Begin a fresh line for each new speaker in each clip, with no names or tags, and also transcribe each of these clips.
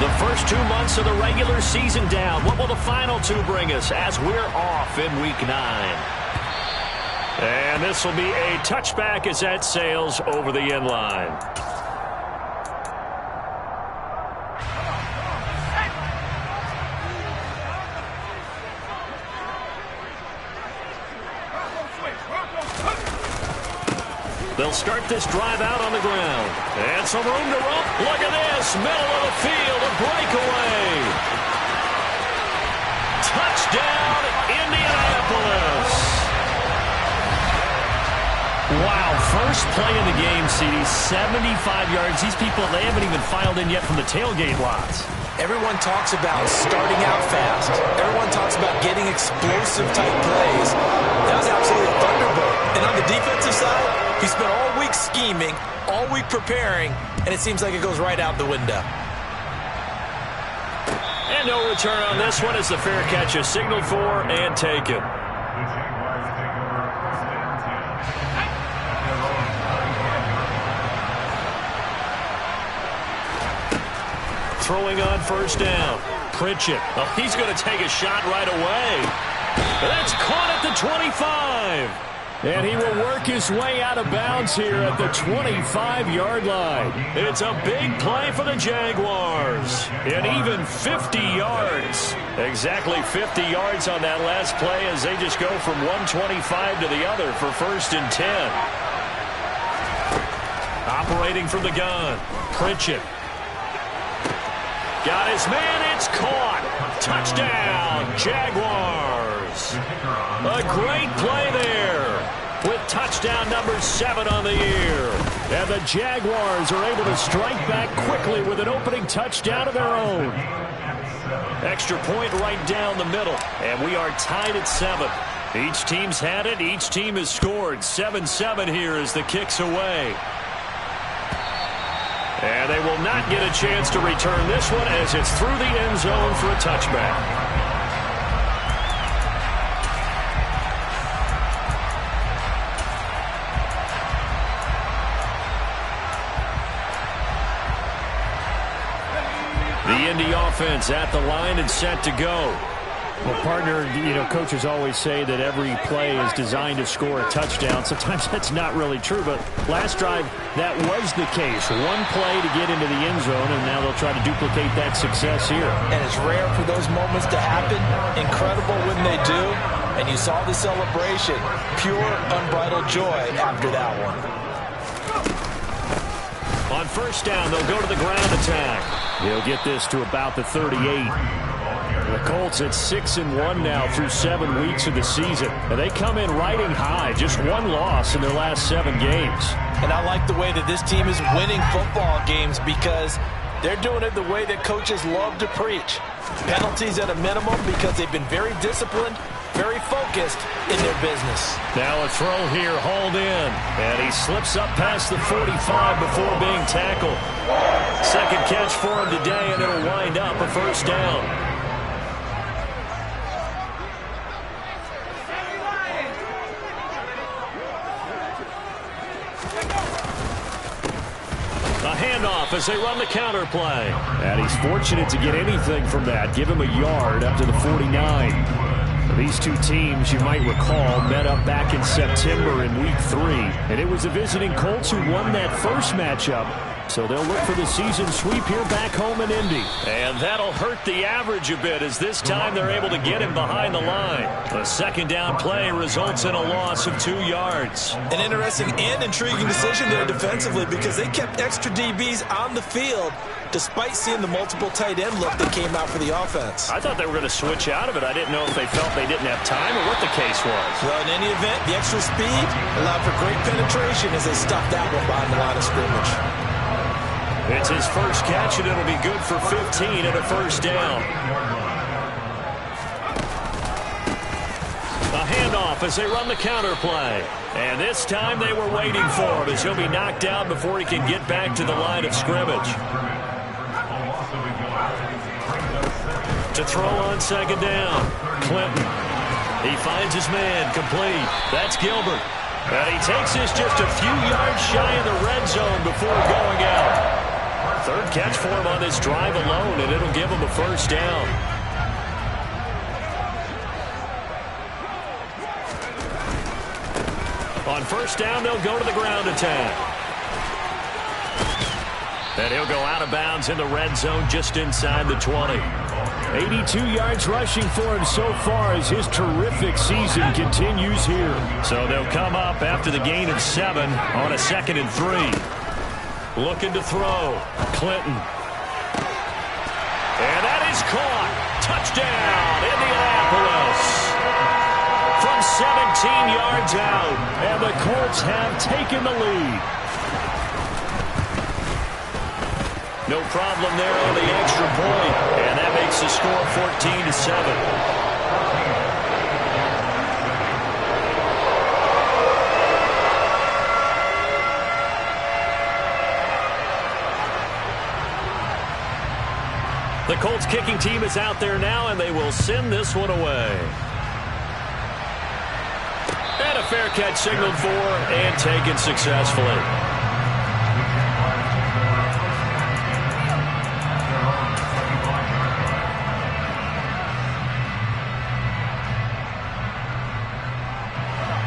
The first 2 months of the regular season down. What will the final two bring us as we're off in Week 9? And this will be a touchback as that sails over the end line. They'll start this drive out on the ground. And some room to run. Look at this. Middle of the field. A breakaway. Touchdown, Indianapolis. Wow. First play of the game, CD. 75 yards. These people, they haven't even filed in yet from the tailgate lots.
Everyone talks about starting out fast. Everyone talks about getting explosive type plays. That was absolutely a thunderbolt. And on the defensive side, he spent all week scheming, all week preparing, and it seems like it goes right out the window.
And no return on this one as the fair catch is signaled for and taken. Throwing on first down. Pritchett. Oh, he's going to take a shot right away. That's caught at the 25. And he will work his way out of bounds here at the 25-yard line. It's a big play for the Jaguars. And even 50 yards. Exactly 50 yards on that last play as they just go from 125 to the other for 1st and 10. Operating from the gun. Pritchett. Got his man. It's caught. Touchdown, Jaguars. A great play there with touchdown number 7 on the year. And the Jaguars are able to strike back quickly with an opening touchdown of their own. Extra point right down the middle. And we are tied at 7. Each team's had it. Each team has scored. 7-7 here as the kick's away. And they will not get a chance to return this one as it's through the end zone for a touchback. The Indy offense at the line and set to go.
Well, partner, coaches always say that every play is designed to score a touchdown. Sometimes that's not really true, but last drive, that was the case. One play to get into the end zone, and now they'll try to duplicate that success here.
And it's rare for those moments to happen. Incredible when they do. And you saw the celebration. Pure, unbridled joy after that one.
On first down, they'll go to the ground attack.
He'll get this to about the 38. The Colts at 6-1 now through 7 weeks of the season. And they come in riding high. Just one loss in their last 7 games.
And I like the way that this team is winning football games because they're doing it the way that coaches love to preach. Penalties at a minimum because they've been very disciplined, very focused in their business.
Now a throw here, hauled in. And he slips up past the 45 before being tackled. Second catch for him today, and it'll wind up a first down. A handoff as they run the counter play.
And he's fortunate to get anything from that. Give him a yard up to the 49. These two teams, you might recall, met up back in September in Week 3. And it was the visiting Colts who won that first matchup. So they'll look for the season sweep here back home in Indy.
And that'll hurt the average a bit as this time they're able to get him behind the line. A second down play results in a loss of 2 yards.
An interesting and intriguing decision there defensively because they kept extra DBs on the field despite seeing the multiple tight end look that came out for the offense.
I thought they were going to switch out of it. I didn't know if they felt they didn't have time or what the case was.
Well, in any event, the extra speed allowed for great penetration as they stuffed that one behind the line of scrimmage.
It's his first catch, and it'll be good for 15 and a first down. A handoff as they run the counter play. And this time they were waiting for him as he'll be knocked down before he can get back to the line of scrimmage. To throw on second down. Clinton. He finds his man complete. That's Gilbert. And he takes this just a few yards shy of the red zone before going out. Third catch for him on this drive alone, and it'll give him a first down. On first down, they'll go to the ground attack. And he'll go out of bounds in the red zone just inside the 20.
82 yards rushing for him so far as his terrific season continues here.
So they'll come up after the gain of 7 on a 2nd and 3. Looking to throw. Clinton. And that is caught. Touchdown, Indianapolis. From 17 yards out.
And the Colts have taken the lead.
No problem there on the extra point. And that makes the score 14-7. The Colts kicking team is out there now, and they will send this one away. And a fair catch signaled for and taken successfully.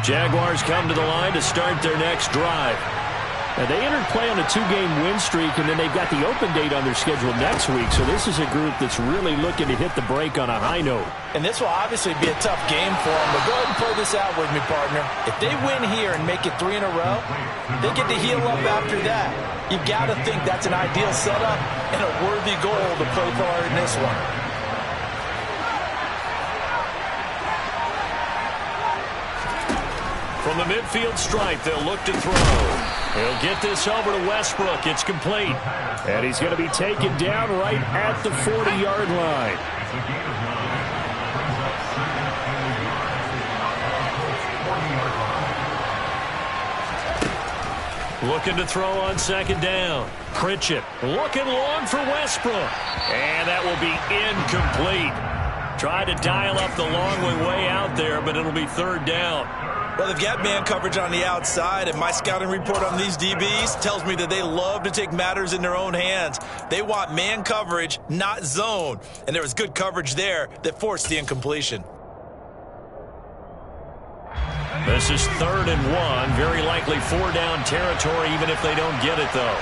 Jaguars come to the line to start their next drive.
Now, they entered play on a 2-game win streak, and then they've got the open date on their schedule next week. So this is a group that's really looking to hit the break on a high note.
And this will obviously be a tough game for them, but go ahead and play this out with me, partner. If they win here and make it 3 in a row, they get to heal up after that. You've got to think that's an ideal setup and a worthy goal to play for in this one.
From the midfield stripe, they'll look to throw. He'll get this over to Westbrook. It's complete.
And he's going to be taken down right at the 40-yard line.
Looking to throw on 2nd down. Pritchett looking long for Westbrook. And that will be incomplete. Tried to dial up the long way out there, but it'll be 3rd down.
Well, they've got man coverage on the outside, and my scouting report on these DBs tells me that they love to take matters in their own hands. They want man coverage, not zone. And there was good coverage there that forced the incompletion.
This is 3rd and 1. Very likely 4-down territory, even if they don't get it, though.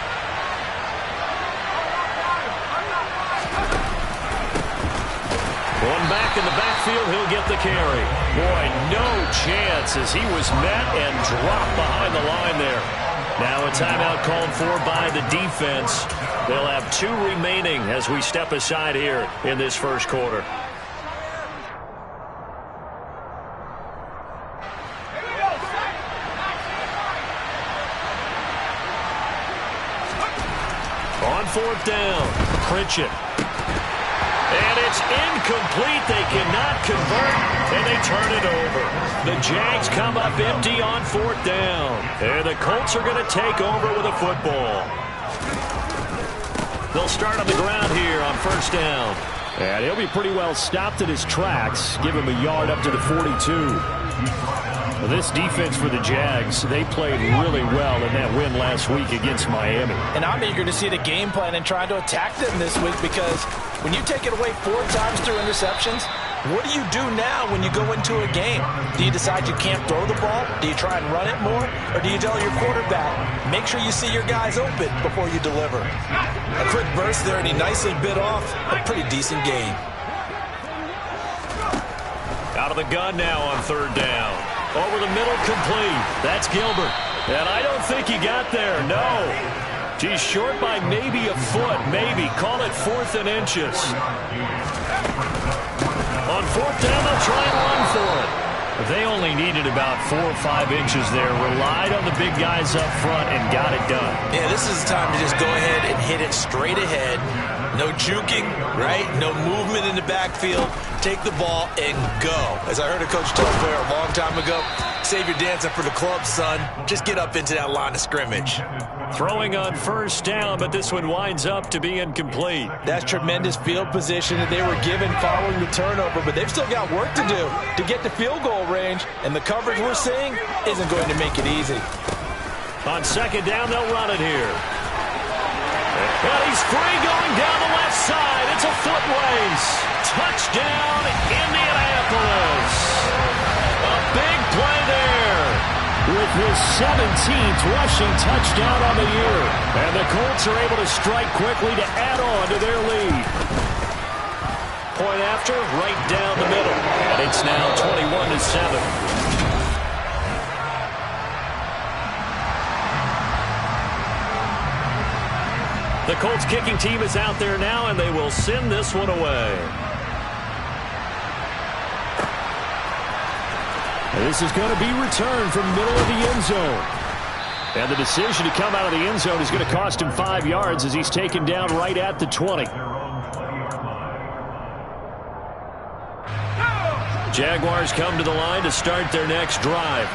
One back in the backfield, he'll get the carry. Boy, no chance as he was met and dropped behind the line there. Now a timeout called for by the defense. They'll have 2 remaining as we step aside here in this first quarter. On 4th down, Pritchett. And it's incomplete. They cannot convert, and they turn it over. The Jags come up empty on 4th down. And the Colts are going to take over with a football. They'll start on the ground here on 1st down.
And he'll be pretty well stopped at his tracks. Give him a yard up to the 42. Well, this defense for the Jags, they played really well in that win last week against Miami.
And I'm eager to see the game plan and trying to attack them this week, because when you take it away 4 times through interceptions, what do you do now when you go into a game? Do you decide you can't throw the ball? Do you try and run it more? Or do you tell your quarterback, make sure you see your guys open before you deliver? A quick burst there, and he nicely bit off a pretty decent gain.
Out of the gun now on 3rd down. Over the middle, complete. That's Gilbert. And I don't think he got there, no. He's short by maybe a foot, maybe. Call it 4th and inches. On 4th down, they'll try and run for it. They only needed about 4 or 5 inches there. Relied on the big guys up front and got it done.
Yeah, this is the time to just go ahead and hit it straight ahead. No juking, right? No movement in the backfield. Take the ball and go. As I heard a coach tell a player a long time ago, save your dancing for the club, son. Just get up into that line of scrimmage.
Throwing on 1st down, but this one winds up to be incomplete.
That's tremendous field position that they were given following the turnover, but they've still got work to do to get to field goal range, and the coverage we're seeing isn't going to make it easy.
On 2nd down, they'll run it here. And he's free going down the left side. It's a foot race. Touchdown, Indianapolis. A big play there.
With his 17th rushing touchdown on the year. And the Colts are able to strike quickly to add on to their lead.
Point after, right down the middle. And it's now 21-7. The Colts kicking team is out there now, and they will send this one away.
And this is going to be returned from the middle of the end zone. And the decision to come out of the end zone is going to cost him 5 yards as he's taken down right at the 20.
Jaguars come to the line to start their next drive.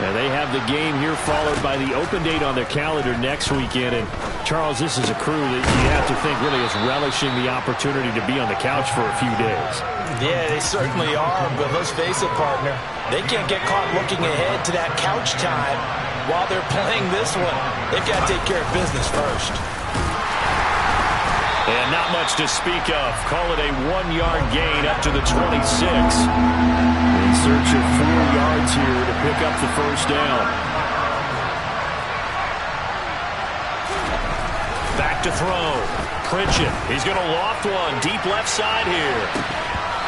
And they have the game here followed by the open date on their calendar next weekend. And, Charles, this is a crew that you have to think really is relishing the opportunity to be on the couch for a few days.
Yeah, they certainly are, but let's face it, partner. They can't get caught looking ahead to that couch time while they're playing this one. They've got to take care of business first.
And not much to speak of. Call it a 1-yard gain up to the 26.
In search of 4 yards here to pick up the first down.
Back to throw. Pritchett. He's going to loft one deep left side here.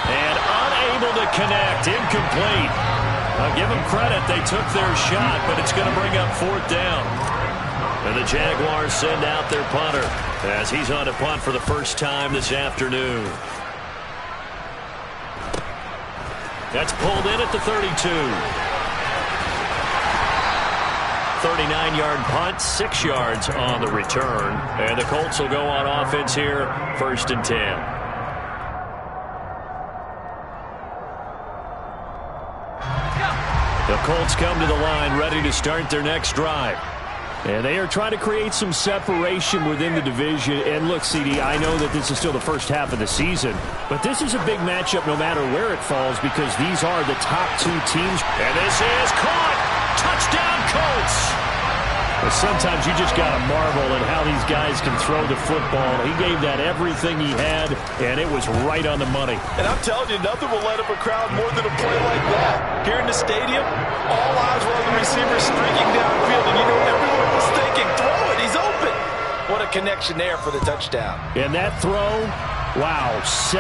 And unable to connect. Incomplete. I'll give them credit. They took their shot, but it's going to bring up 4th down. And the Jaguars send out their punter as he's on to punt for the first time this afternoon. That's pulled in at the 32. 39-yard punt, 6 yards on the return. And the Colts will go on offense here, 1st and 10. The Colts come to the line ready to start their next drive.
And they are trying to create some separation within the division. And look, CD, I know that this is still the first half of the season, but this is a big matchup no matter where it falls because these are the top 2 teams.
And this is caught. Touchdown, Colts.
But sometimes you just got to marvel at how these guys can throw the football. He gave that everything he had, and it was right on the money.
And I'm telling you, nothing will light up a crowd more than a play like that. Here in the stadium, all eyes were on the receiver streaking downfield, and you know everyone was thinking, throw it, he's open. What a connection there for the touchdown.
And that throw, wow, 72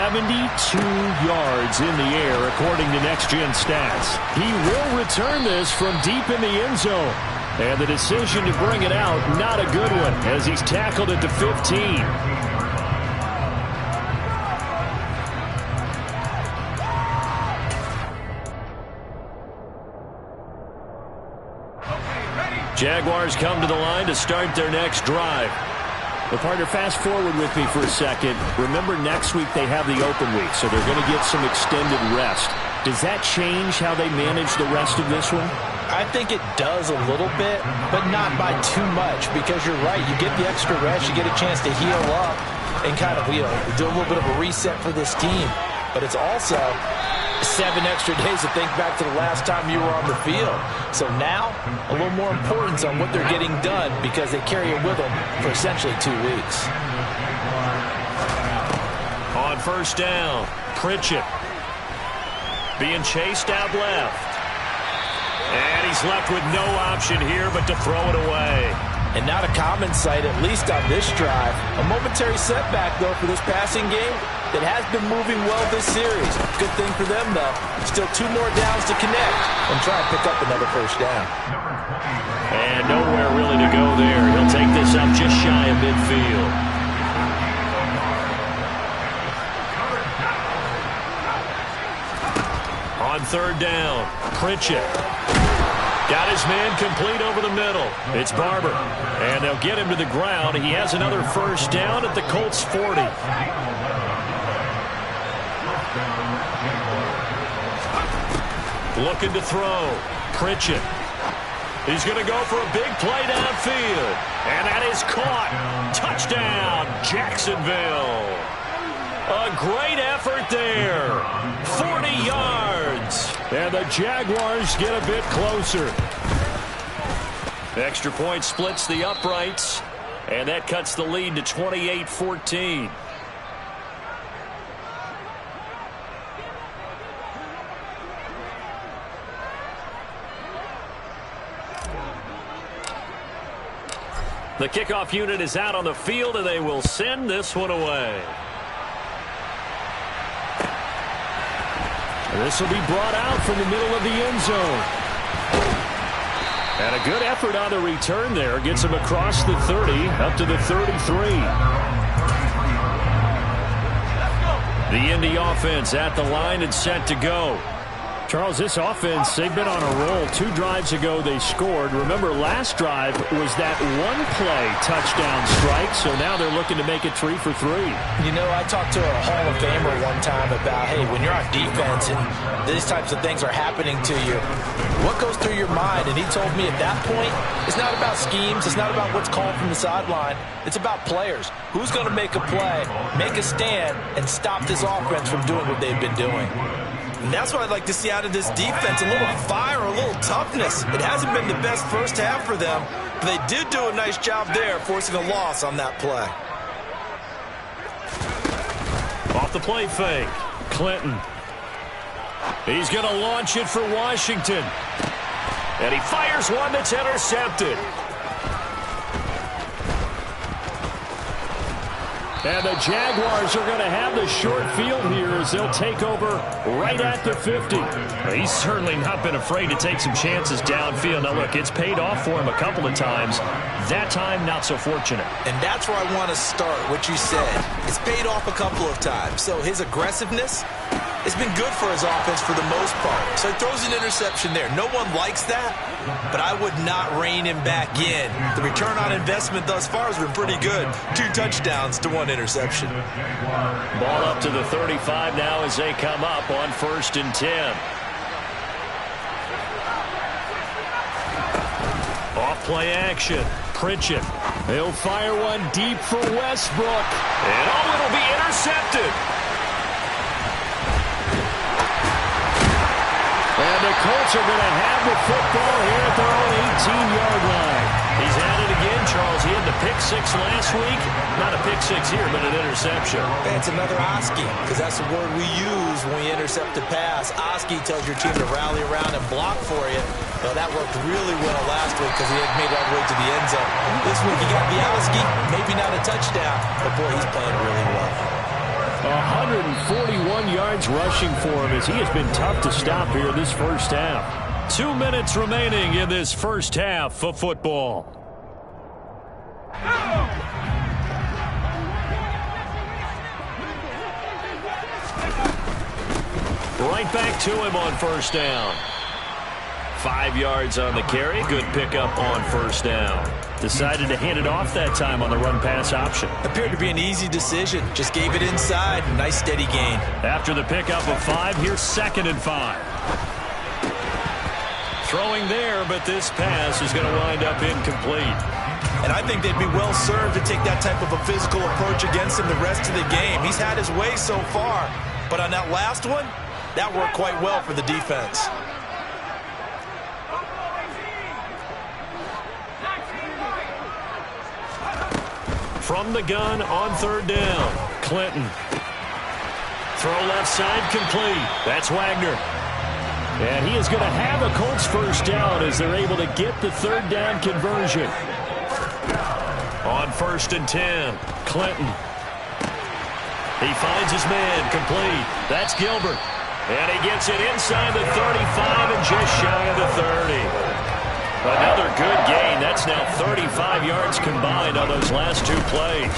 yards in the air according to Next Gen Stats. He will return this from deep in the end zone. And the decision to bring it out, not a good one, as he's tackled at the 15.
Jaguars come to the line to start their next drive.
Well, partner, fast forward with me for a second. Remember, next week they have the open week, so they're going to get some extended rest. Does that change how they manage the rest of this one?
I think it does a little bit, but not by too much, because you're right. You get the extra rest. You get a chance to heal up and kind of, do a little bit of a reset for this team. But it's also 7 extra days to think back to the last time you were on the field. So now, a little more importance on what they're getting done because they carry it with them for essentially 2 weeks.
On 1st down, Pritchett being chased out left. And he's left with no option here but to throw it away.
And not a common sight, at least on this drive. A momentary setback, though, for this passing game that has been moving well this series. Good thing for them, though. Still 2 more downs to connect and try and pick up another 1st down.
And nowhere really to go there. He'll take this up just shy of midfield. On 3rd down, Pritchett. Got his man complete over the middle. It's Barber. And they'll get him to the ground. He has another 1st down at the Colts 40. Looking to throw. Pritchett. He's going to go for a big play downfield. And that is caught. Touchdown, Jacksonville. A great effort there. 40 yards.
And the Jaguars get a bit closer.
Extra point splits the uprights. And that cuts the lead to 28-14. The kickoff unit is out on the field, and they will send this one away. This will be brought out from the middle of the end zone. And a good effort on the return there. Gets him across the 30, up to the 33. The Indy offense at the line and set to go. Charles, this offense, they've been on a roll. 2 drives ago, they scored. Remember, last drive was that one-play touchdown strike, so now they're looking to make it 3 for 3.
You know, I talked to a Hall of Famer one time about, hey, when you're on defense and these types of things are happening to you, what goes through your mind? And he told me at that point, it's not about schemes. It's not about what's called from the sideline. It's about players. Who's going to make a play, make a stand, and stop this offense from doing what they've been doing? And that's what I'd like to see out of this defense, a little fire, a little toughness. It hasn't been the best first half for them, but they did do a nice job there, forcing a loss on that play.
Off the play fake, Clinton. He's going to launch it for Washington. And he fires one that's intercepted. And the Jaguars are going to have the short field here as they'll take over right at the 50. He's certainly not been afraid to take some chances downfield. Now, look, it's paid off for him a couple of times. That time, not so fortunate.
And that's where I want to start, what you said. It's paid off a couple of times. So his aggressiveness has been good for his offense for the most part. So he throws an interception there. No one likes that, but I would not rein him back in. The return on investment thus far has been pretty good. 2 touchdowns to 1 interception.
Ball up to the 35 now as they come up on 1st and 10. Off play action. Pritchett. He'll fire one deep for Westbrook. And it'll be intercepted. And the Colts are going to have the football here at their own 18-yard line. He's had it again, Charles. He had the pick 6 last week. Not a pick 6 here, but an interception.
It's another Oski, because that's the word we use when we intercept a pass. Oski tells your team to rally around and block for you. Well, that worked really well last week because he had made it all the way to the end zone. This week he got the Oski, maybe not a touchdown, but boy, he's playing really well.
141 yards rushing for him as he has been tough to stop here this first half.
2 minutes remaining in this first half of football. Right back to him on 1st down. 5 yards on the carry. Good pickup on 1st down. Decided to hand it off that time on the run-pass option.
Appeared to be an easy decision. Just gave it inside. Nice steady gain.
After the pickup of 5, here's 2nd and 5. Throwing there, but this pass is going to wind up incomplete.
And I think they'd be well served to take that type of a physical approach against him the rest of the game. He's had his way so far. But on that last one, that worked quite well for the defense.
From the gun on 3rd down, Clinton. Throw left side complete. That's Wagner. And he is going to have a Colts 1st down as they're able to get the 3rd down conversion. On 1st and 10, Clinton. He finds his man complete. That's Gilbert. And he gets it inside the 35 and just shy of the 30. Another good gain. That's now 35 yards combined on those last 2 plays.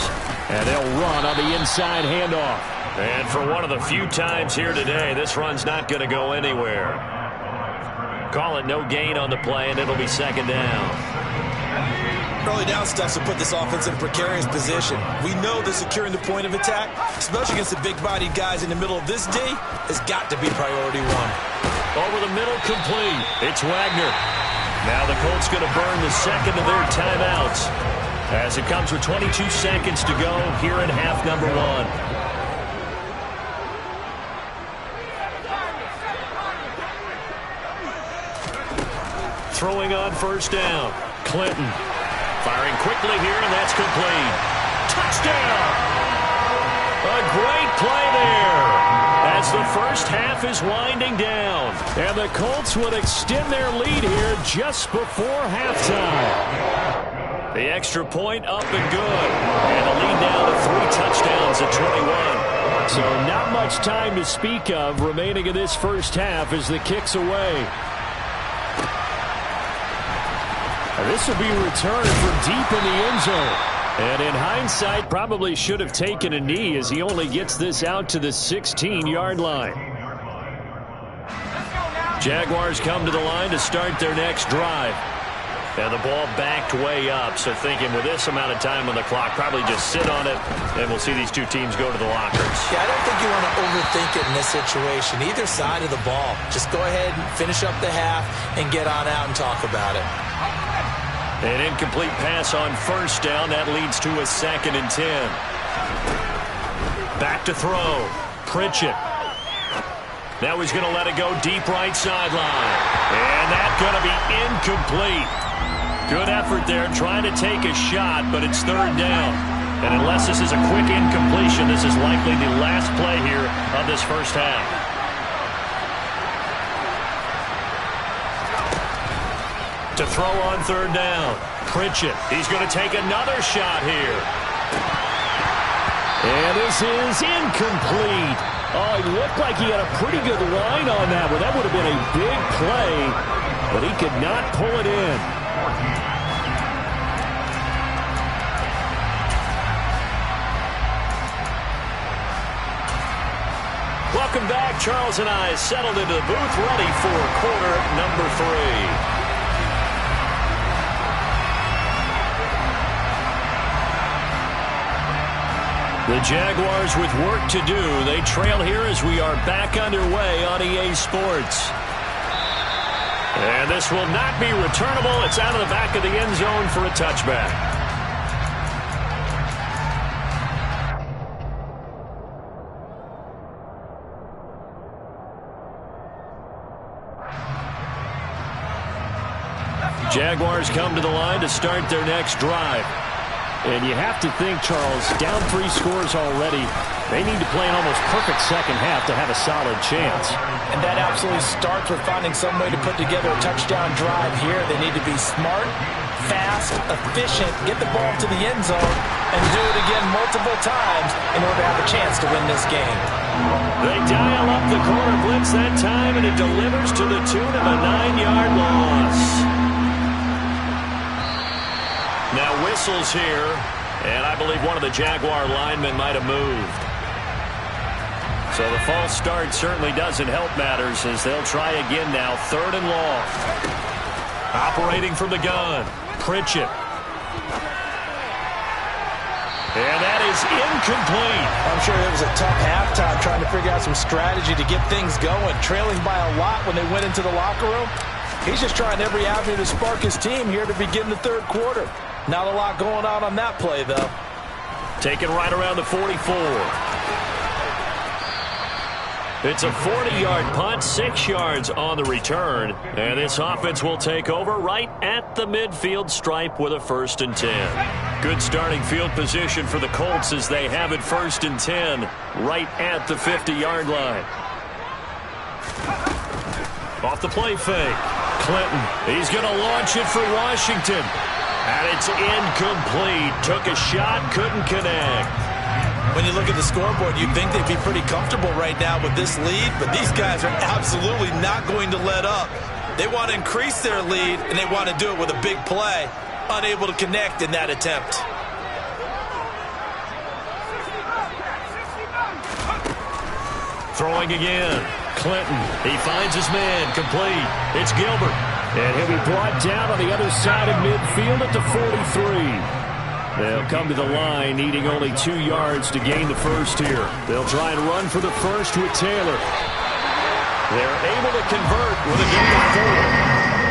And they'll run on the inside handoff.
And for one of the few times here today, this run's not going to go anywhere. Call it no gain on the play, and it'll be 2nd down.
Early down stuff to put this offense in a precarious position. We know that securing the point of attack, especially against the big-bodied guys in the middle of this D, has got to be priority 1.
Over the middle, complete. It's Wagner. Now the Colts going to burn the 2nd of their timeouts as it comes with 22 seconds to go here in half number 1. Throwing on 1st down, Clinton. Firing quickly here, and that's complete. Touchdown! A great play there as the first half is winding down. And the Colts would extend their lead here just before halftime. The extra point up and good. And a lead down to 3 touchdowns at 21. So not much time to speak of remaining in this first half as the kick's away. This will be returned from deep in the end zone. And in hindsight, probably should have taken a knee as he only gets this out to the 16-yard line. Jaguars come to the line to start their next drive. And the ball backed way up, so thinking with this amount of time on the clock, probably just sit on it, and we'll see these two teams go to the lockers.
Yeah, I don't think you want to overthink it in this situation. Either side of the ball. Just go ahead and finish up the half and get on out and talk about it.
An incomplete pass on first down. That leads to a 2nd and 10. Back to throw. Pritchett. Now he's going to let it go deep right sideline. And that's going to be incomplete. Good effort there trying to take a shot, but it's 3rd down. And unless this is a quick incompletion, this is likely the last play here of this first half. To throw on 3rd down. Pritchett. He's going to take another shot here.
And this is incomplete. Oh, he looked like he had a pretty good line on that one. That would have been a big play, but he could not pull it in.
Welcome back. Charles and I settled into the booth, ready for quarter number 3. The Jaguars with work to do. They trail here as we are back underway on EA Sports. And this will not be returnable. It's out of the back of the end zone for a touchback. Jaguars come to the line to start their next drive.
And you have to think, Charles, down 3 scores already. They need to play an almost perfect second half to have a solid chance.
And that absolutely starts with finding some way to put together a touchdown drive here. They need to be smart, fast, efficient, get the ball to the end zone, and do it again multiple times in order to have a chance to win this game.
They dial up the corner blitz that time, and it delivers to the tune of a 9-yard loss. Now whistles here, and I believe one of the Jaguar linemen might have moved. So the false start certainly doesn't help matters as they'll try again now, 3rd and long. Operating from the gun, Pritchett. And that is incomplete.
I'm sure it was a tough halftime trying to figure out some strategy to get things going. Trailing by a lot when they went into the locker room. He's just trying every avenue to spark his team here to begin the 3rd quarter. Not a lot going on that play, though.
Taken right around the 44. It's a 40-yard punt, 6 yards on the return. And this offense will take over right at the midfield stripe with a 1st and 10. Good starting field position for the Colts as they have it 1st and 10 right at the 50-yard line. Off the play fake. Clinton, he's going to launch it for Washington. And it's incomplete. Took a shot, couldn't connect.
When you look at the scoreboard, you'd think they'd be pretty comfortable right now with this lead, but these guys are absolutely not going to let up. They want to increase their lead, and they want to do it with a big play. Unable to connect in that attempt.
Throwing again. Clinton, he finds his man, complete. It's Gilbert.
And he'll be brought down on the other side of midfield at the 43. They'll come to the line, needing only 2 yards to gain the first here. They'll try and run for the first with Taylor.
They're able to convert with a gain of 4.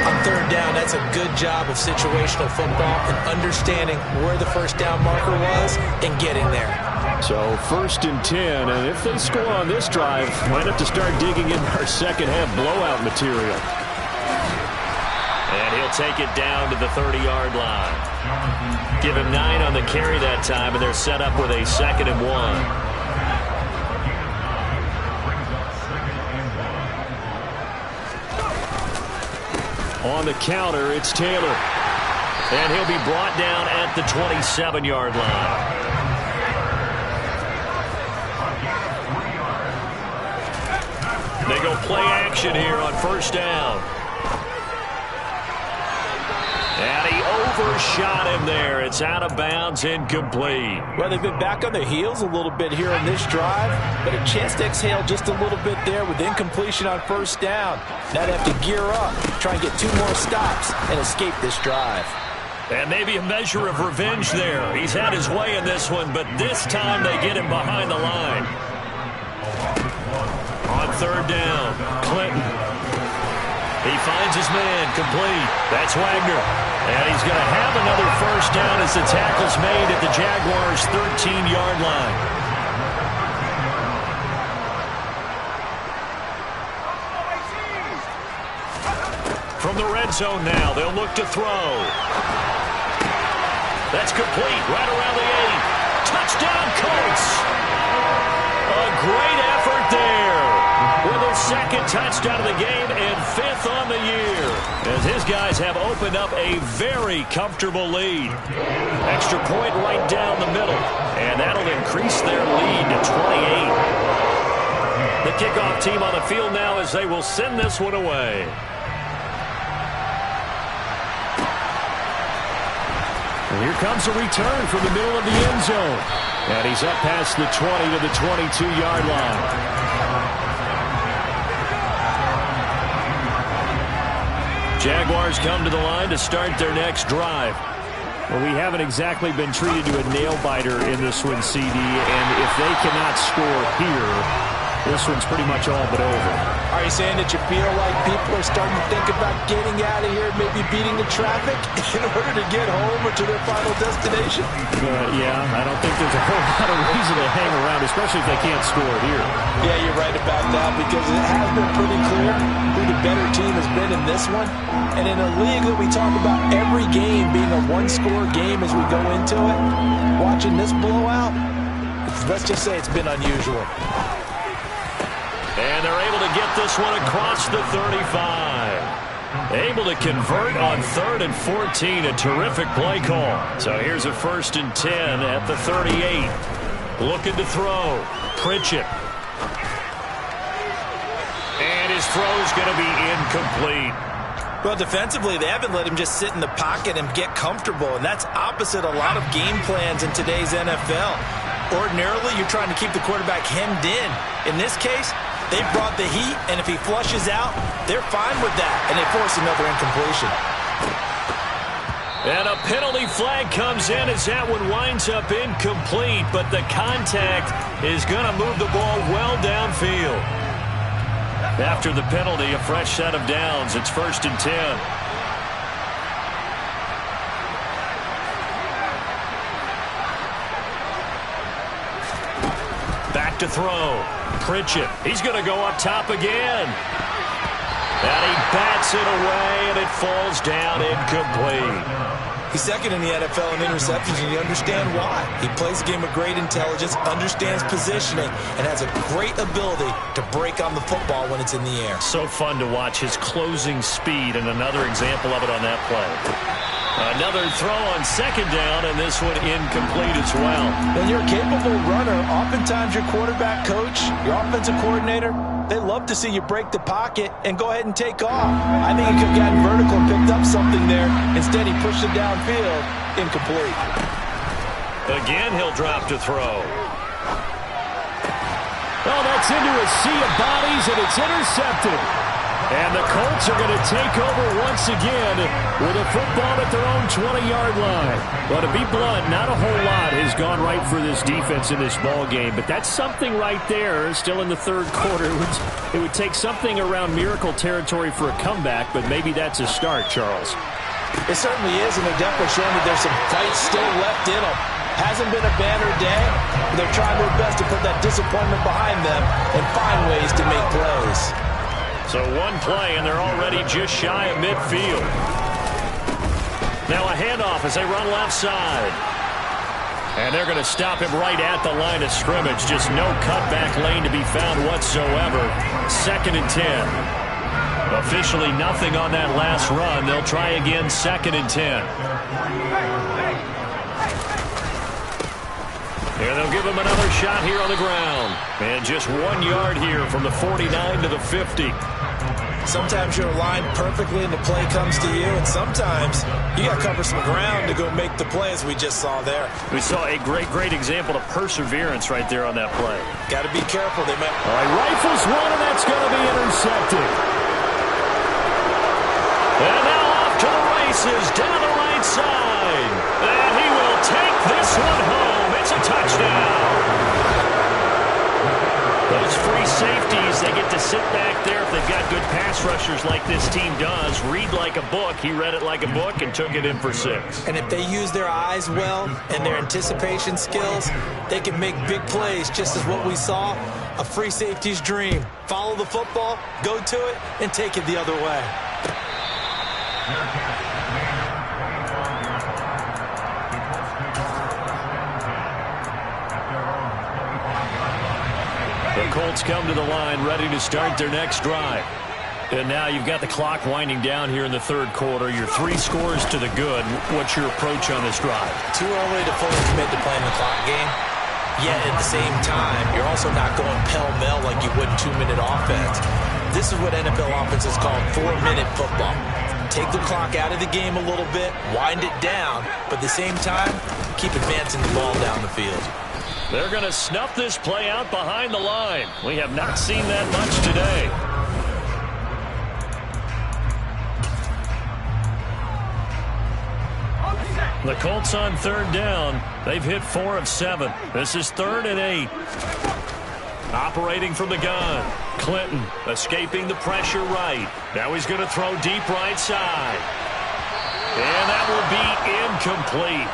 On 3rd down, that's a good job of situational football and understanding where the first down marker was and getting there.
So 1st and 10, and if they score on this drive, might have to start digging in our second half blowout material.
And he'll they'll take it down to the 30-yard line. Give him 9 on the carry that time, and they're set up with a 2nd and 1. On the counter, it's Taylor. And he'll be brought down at the 27-yard line. They go play action here on 1st down. And he overshot him there. It's out of bounds, incomplete.
Well, they've been back on their heels a little bit here in this drive, but a chance to exhale just a little bit there with incompletion on 1st down. Now they have to gear up, try and get 2 more stops, and escape this drive.
And maybe a measure of revenge there. He's had his way in this one, but this time they get him behind the line. On 3rd down, Clinton. He finds his man, complete. That's Wagner. And he's going to have another 1st down as the tackle's made at the Jaguars' 13-yard line. From the red zone now, they'll look to throw. That's complete, right around the 8. Touchdown, Colts! A great effort there. With his 2nd touchdown of the game and 5th on the year. As his guys have opened up a very comfortable lead. Extra point right down the middle. And that'll increase their lead to 28. The kickoff team on the field now as they will send this one away.
And here comes a return from the middle of the end zone. And he's up past the 20 to the 22-yard line.
Jaguars come to the line to start their next drive.
Well, we haven't exactly been treated to a nail-biter in this one, CD, and if they cannot score here, this one's pretty much all but over.
Are you saying that you feel like people are starting to think about getting out of here, maybe beating the traffic in order to get home or to their final destination?
Yeah, I don't think there's a whole lot of reason to hang around, especially if they can't score here.
Yeah, you're right about that, because it has been pretty clear who the better team has been in this one. And in a league that we talk about every game being a one-score game as we go into it, watching this blowout, let's just say it's been unusual.
And they're able to get this one across the 35. Able to convert on 3rd and 14. A terrific play call. So here's a 1st and 10 at the 38. Looking to throw. Pritchett. And his throw's going to be incomplete.
Well, defensively, they haven't let him just sit in the pocket and get comfortable, and that's opposite a lot of game plans in today's NFL. Ordinarily, you're trying to keep the quarterback hemmed in. In this case, they brought the heat, and if he flushes out, they're fine with that, and they force another incompletion.
And a penalty flag comes in as that one winds up incomplete, but the contact is going to move the ball well downfield. After the penalty, a fresh set of downs. It's 1st and 10. Back to throw. Pritchett. He's going to go up top again. And he bats it away, and it falls down incomplete.
He's 2nd in the NFL in interceptions, and you understand why. He plays a game of great intelligence, understands positioning, and has a great ability to break on the football when it's in the air.
So fun to watch his closing speed, and another example of it on that play. Another throw on 2nd down, and this one incomplete as well.
When you're a capable runner, oftentimes your quarterback coach, your offensive coordinator, they love to see you break the pocket and go ahead and take off. I think he could have gotten vertical and picked up something there. Instead, he pushed it downfield. Incomplete.
Again, he'll drop to throw.
Oh, that's into a sea of bodies, and it's intercepted. And the Colts are going to take over once again with a football at their own 20-yard line. Well, to be blunt, not a whole lot has gone right for this defense in this ball game, but that's something right there. Still in the 3rd quarter. It would take something around miracle territory for a comeback, but maybe that's a start, Charles.
It certainly is, and they're definitely showing that there's some fight still left in them. Hasn't been a banner day, but they're trying their best to put that disappointment behind them and find ways to make plays.
So one play, and they're already just shy of midfield. Now a handoff as they run left side. And they're going to stop him right at the line of scrimmage. Just no cutback lane to be found whatsoever. 2nd and 10. Officially nothing on that last run. They'll try again, 2nd and 10. And they'll give him another shot here on the ground. And just 1 yard here from the 49 to the 50.
Sometimes you're aligned perfectly and the play comes to you, and sometimes you got to cover some ground to go make the play, as we just saw there.
We saw a great example of perseverance right there on that play.
Got to be careful. They might.
All right, rifles one, and that's going to be intercepted.
And now off to the races down the right side. And he will take this one home. It's a touchdown. Those free safeties, they get to sit back there if they've got good pass rushers like this team does. Read like a book. He read it like a book and took it in for 6.
And if they use their eyes well and their anticipation skills, they can make big plays, just as what we saw, a free safety's dream. Follow the football, go to it, and take it the other way.
The Colts come to the line ready to start their next drive. And now you've got the clock winding down here in the 3rd quarter. You're 3 scores to the good. What's your approach on this drive?
Too early to fully commit to playing the clock game. Yet at the same time, you're also not going pell-mell like you would in 2-minute offense. This is what NFL offenses call 4-minute football. Take the clock out of the game a little bit, wind it down, but at the same time, keep advancing the ball down the field.
They're going to snuff this play out behind the line. We have not seen that much today. The Colts on 3rd down. They've hit 4 of 7. This is 3rd and 8. Operating from the gun. Clinton escaping the pressure right. Now he's going to throw deep right side. And that will be incomplete.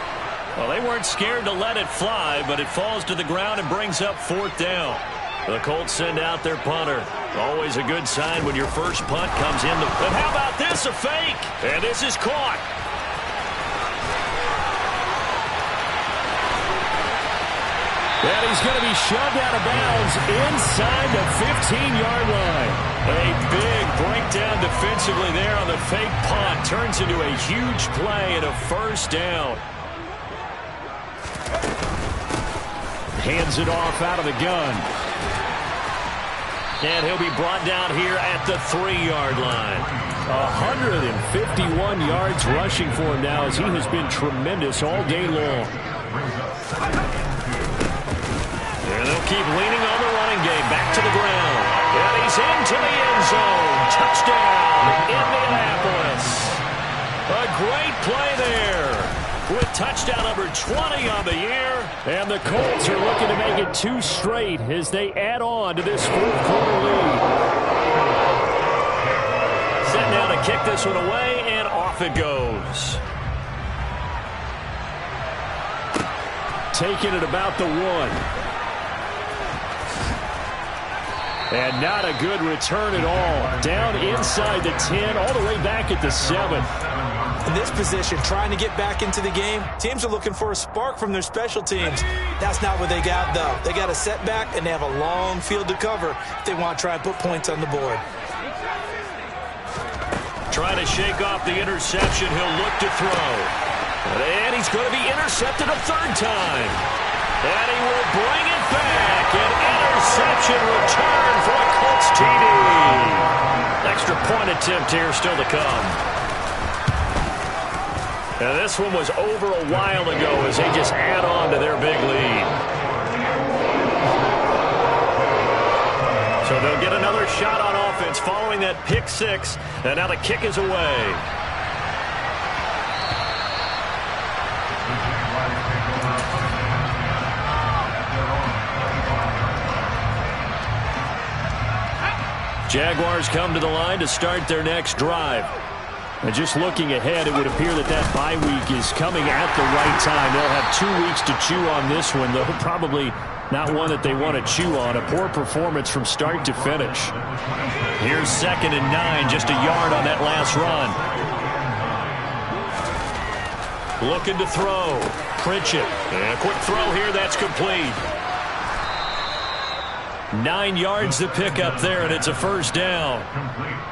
Well, they weren't scared to let it fly, but it falls to the ground and brings up 4th down. The Colts send out their punter. Always a good sign when your first punt comes in. But how about this, a fake? And this is caught.
And he's going to be shoved out of bounds inside the 15-yard line.
A big breakdown defensively there on the fake punt. Turns into a huge play and a 1st down.
Hands it off out of the gun.
And he'll be brought down here at the 3-yard line.
151 yards rushing for him now, as he has been tremendous all day long.
And they'll keep leaning on the running game. Back to the ground. And he's into the end zone. Touchdown, Indianapolis. A great play there, with touchdown number 20 on the year.
And the Colts are looking to make it 2 straight as they add on to this 4th quarter lead.
Set now to kick this one away, and off it goes.
Taking it about the 1. And not a good return at all. Down inside the 10, all the way back at the 7.
In this position, trying to get back into the game, teams are looking for a spark from their special teams. That's not what they got, though. They got a setback, and they have a long field to cover if they want to try and put points on the board.
Trying to shake off the interception. He'll look to throw. And he's going to be intercepted a 3rd time. And he will bring it back. An interception return for a Colts TD. Extra point attempt here still to come. And this one was over a while ago as they just add on to their big lead. So they'll get another shot on offense following that pick 6. And now the kick is away. Jaguars come to the line to start their next drive. And just looking ahead, it would appear that bye week is coming at the right time. They'll have 2 weeks to chew on this one, though probably not one that they want to chew on. A poor performance from start to finish. Here's 2nd and 9, just a yard on that last run. Looking to throw. Pritchett. And a quick throw here. That's complete. 9 yards to pick up there, and it's a first down.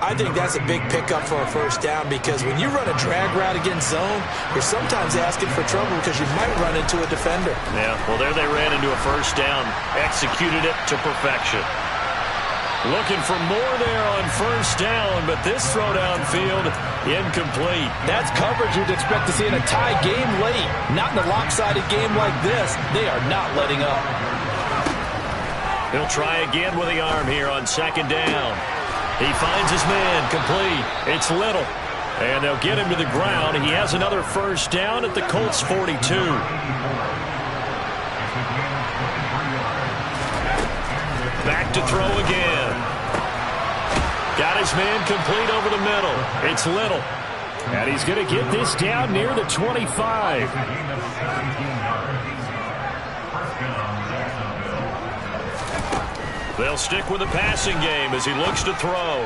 I think that's a big pickup for a first down because when you run a drag route against zone, you're sometimes asking for trouble because you might run into a defender.
Yeah, well, there they ran into a first down. Executed it to perfection. Looking for more there on first down, but this throw downfield, incomplete.
That's coverage you'd expect to see in a tie game late. Not in a lopsided game like this. They are not letting up.
He'll try again with the arm here on second down. He finds his man, complete. It's Little. And they'll get him to the ground. He has another first down at the Colts 42. Back to throw again. Got his man complete over the middle. It's Little.
And he's going to get this down near the 25.
They'll stick with the passing game as he looks to throw.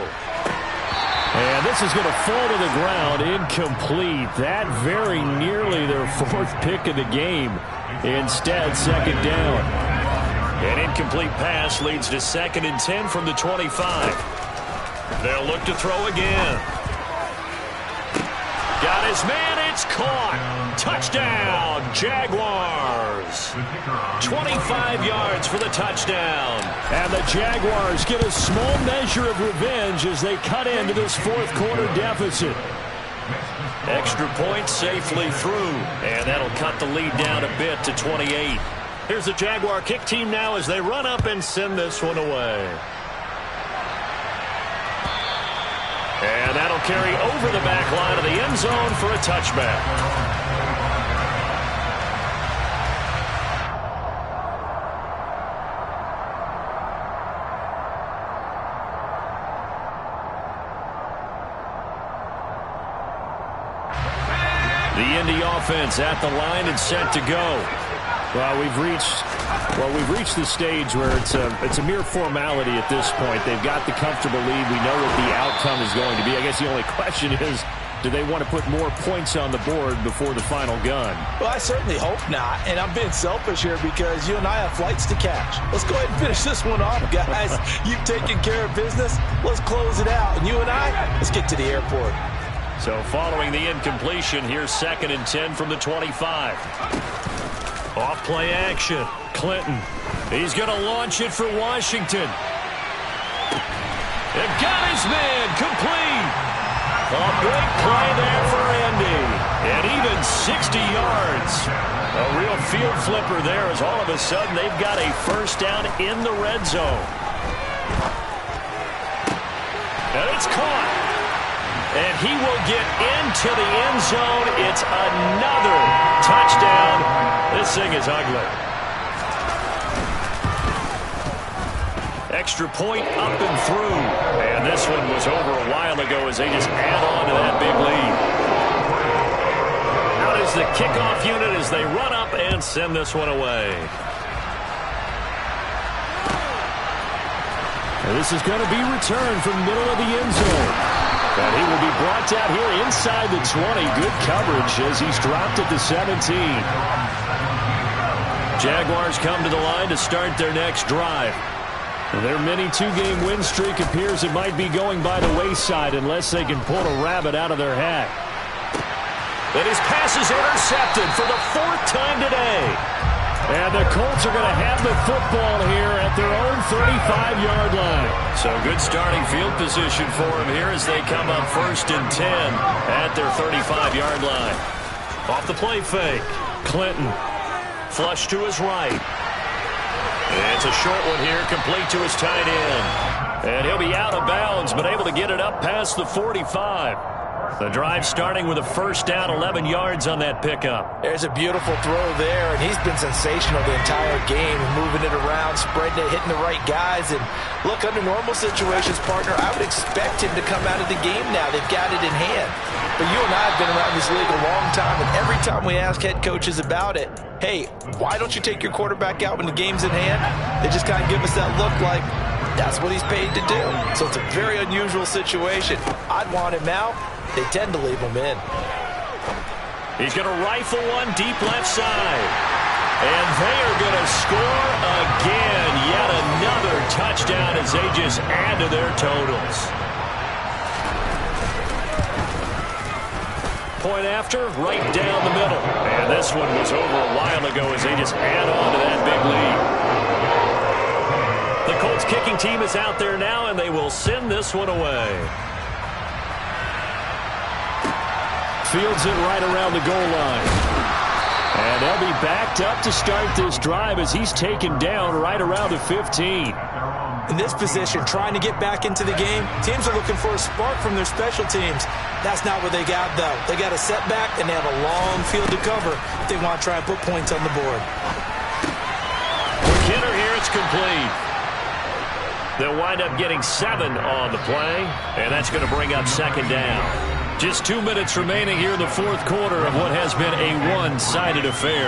And this is going to fall to the ground, incomplete. That very nearly their fourth pick of the game. Instead, second down.
An incomplete pass leads to 2nd and 10 from the 25. They'll look to throw again. Got his man, it's caught. Touchdown, Jaguars. 25 yards for the touchdown.
And the Jaguars get a small measure of revenge as they cut into this fourth quarter deficit.
Extra point safely through, and that'll cut the lead down a bit to 28. Here's the Jaguar kick team now as they run up and send this one away. And that'll carry over the back line of the end zone for a touchback. The Indy offense at the line and set to go.
Well, we've reached the stage where it's a mere formality at this point. They've got the comfortable lead. We know what the outcome is going to be. I guess the only question is, do they want to put more points on the board before the final gun?
Well, I certainly hope not. And I'm being selfish here because you and I have flights to catch. Let's go ahead and finish this one off, guys. You've taken care of business. Let's close it out. And you and I, let's get to the airport.
So following the incompletion, here's 2nd and 10 from the 25. Off play action. Clinton. He's going to launch it for Washington. And got his man complete. A big play there for Andy. And even 60 yards. A real field flipper there as all of a sudden they've got a first down in the red zone. And it's caught. And he will get into the end zone. It's another touchdown. This thing is ugly. Extra point up and through. And this one was over a while ago as they just add on to that big lead. Out is the kickoff unit as they run up and send this one away.
And this is going to be returned from middle of the end zone. And he will be brought down here inside the 20. Good coverage as he's dropped at the 17.
Jaguars come to the line to start their next drive.
Their mini two-game win streak appears it might be going by the wayside unless they can pull a rabbit out of their hat.
And his pass is intercepted for the 4th time today.
And the Colts are going to have the football here at their own 35-yard line.
So good starting field position for him here as they come up 1st and 10 at their 35-yard line. Off the play fake. Clinton. Flush to his right. It's a short one here, complete to his tight end. And he'll be out of bounds, but able to get it up past the 45. The drive starting with a first down, 11 yards on that pickup.
There's a beautiful throw there, and he's been sensational the entire game, moving it around, spreading it, hitting the right guys. And look, under normal situations, partner, I would expect him to come out of the game now. They've got it in hand. But you and I have been around this league a long time, and every time we ask head coaches about it, hey, why don't you take your quarterback out when the game's in hand? They just kind of give us that look like that's what he's paid to do. So it's a very unusual situation. I'd want him out. They tend to leave him in.
He's going to rifle one deep left side. And they are going to score again. Yet another touchdown as they just add to their totals. Point after, right down the middle. And this one was over a while ago as they just add on to that big lead. The Colts kicking team is out there now, and they will send this one away. Fields it right around the goal line. And they'll be backed up to start this drive as he's taken down right around the 15.
In this position, trying to get back into the game, teams are looking for a spark from their special teams. That's not what they got, though. They got a setback, and they have a long field to cover if they want to try and put points on the board.
Kidder here, it's complete. They'll wind up getting 7 on the play, and that's going to bring up second down. Just 2 minutes remaining here in the fourth quarter of what has been a one-sided affair.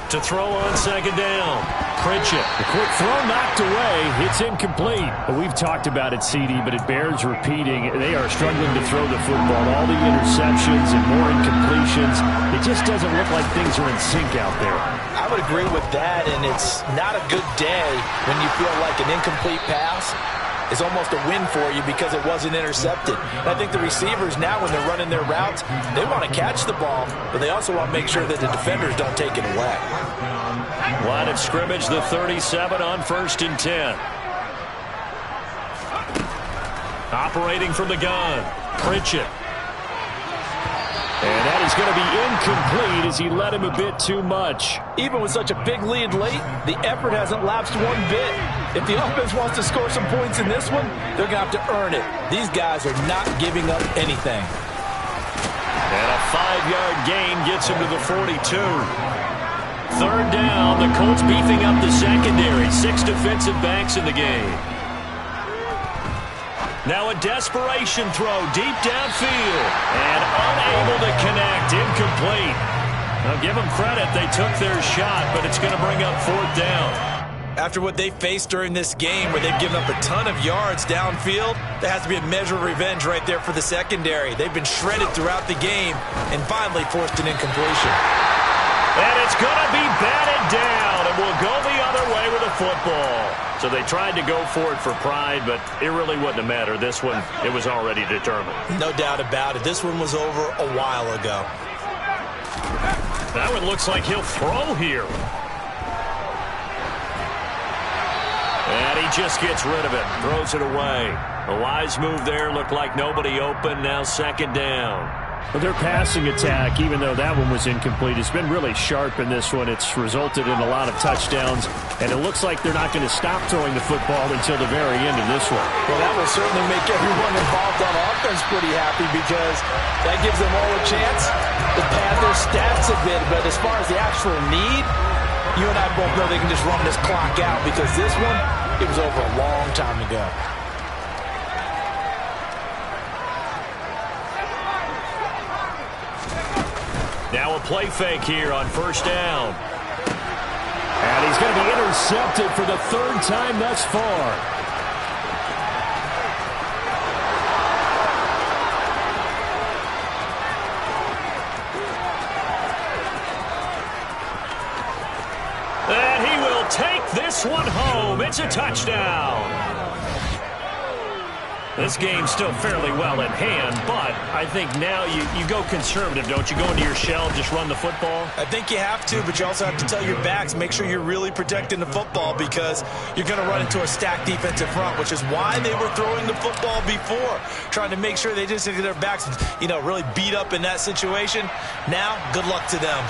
To throw on second down. Pritchett.
The quick throw knocked away. It's incomplete. We've talked about it, CD, but it bears repeating. They are struggling to throw the football. All the interceptions and more incompletions. It just doesn't look like things are in sync out there.
I would agree with that, and it's not a good day when you feel like an incomplete pass is almost a win for you because it wasn't intercepted. And I think the receivers now, when they're running their routes, they want to catch the ball, but they also want to make sure that the defenders don't take it away.
Line of scrimmage, the 37 on 1st and 10. Operating from the gun, Pritchett.
And that is going to be incomplete as he led him a bit too much.
Even with such a big lead late, the effort hasn't lapsed one bit. If the offense wants to score some points in this one, they're going to have to earn it. These guys are not giving up anything.
And a 5-yard gain gets him to the 42. Third down, the Colts beefing up the secondary. 6 defensive backs in the game. Now a desperation throw deep downfield. And unable to connect. Incomplete. I'll give them credit. They took their shot, but it's going to bring up 4th down.
After what they faced during this game where they've given up a ton of yards downfield, there has to be a measure of revenge right there for the secondary. They've been shredded throughout the game and finally forced an incompletion.
And it's going to be batted down, and we'll go the other way with the football. So they tried to go for it for pride, but it really wouldn't have mattered. This one, it was already determined.
No doubt about it. This one was over a while ago.
That one looks like he'll throw here. And he just gets rid of it, throws it away. A wise move there, looked like nobody open, now second down.
But their passing attack, even though that one was incomplete, has been really sharp in this one. It's resulted in a lot of touchdowns, and it looks like they're not going to stop throwing the football until the very end of this one.
Well, that will certainly make everyone involved on offense pretty happy because that gives them all a chance to pad their stats a bit. But as far as the actual need, you and I both know they can just run this clock out because this one, it was over a long time ago.
Now a play fake here on 1st down.
And he's going to be intercepted for the 3rd time thus far.
And he will take this one home. It's a touchdown. This game's still fairly well in hand, but I think now you go conservative, don't you? Go into your shell, just run the football?
I think you have to, but you also have to tell your backs, make sure you're really protecting the football because you're going to run into a stacked defensive front, which is why they were throwing the football before, trying to make sure they just get their backs, really beat up in that situation. Now, good luck to them.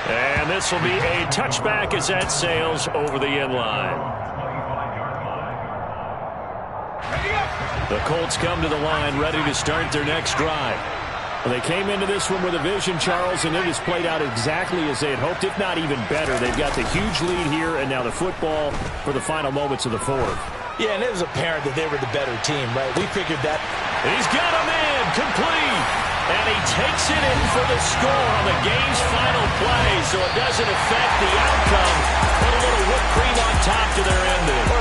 And this will be a touchback as that sails over the end line. The Colts come to the line ready to start their next drive.
Well, they came into this one with a vision, Charles, and it has played out exactly as they had hoped, if not even better. They've got the huge lead here, and now the football for the final moments of the 4th.
Yeah, and it was apparent that they were the better team, right? We figured that.
He's got him in, complete. And he takes it in for the score on the game's final play, so it doesn't affect the outcome. Put a little whipped cream on top to their ending.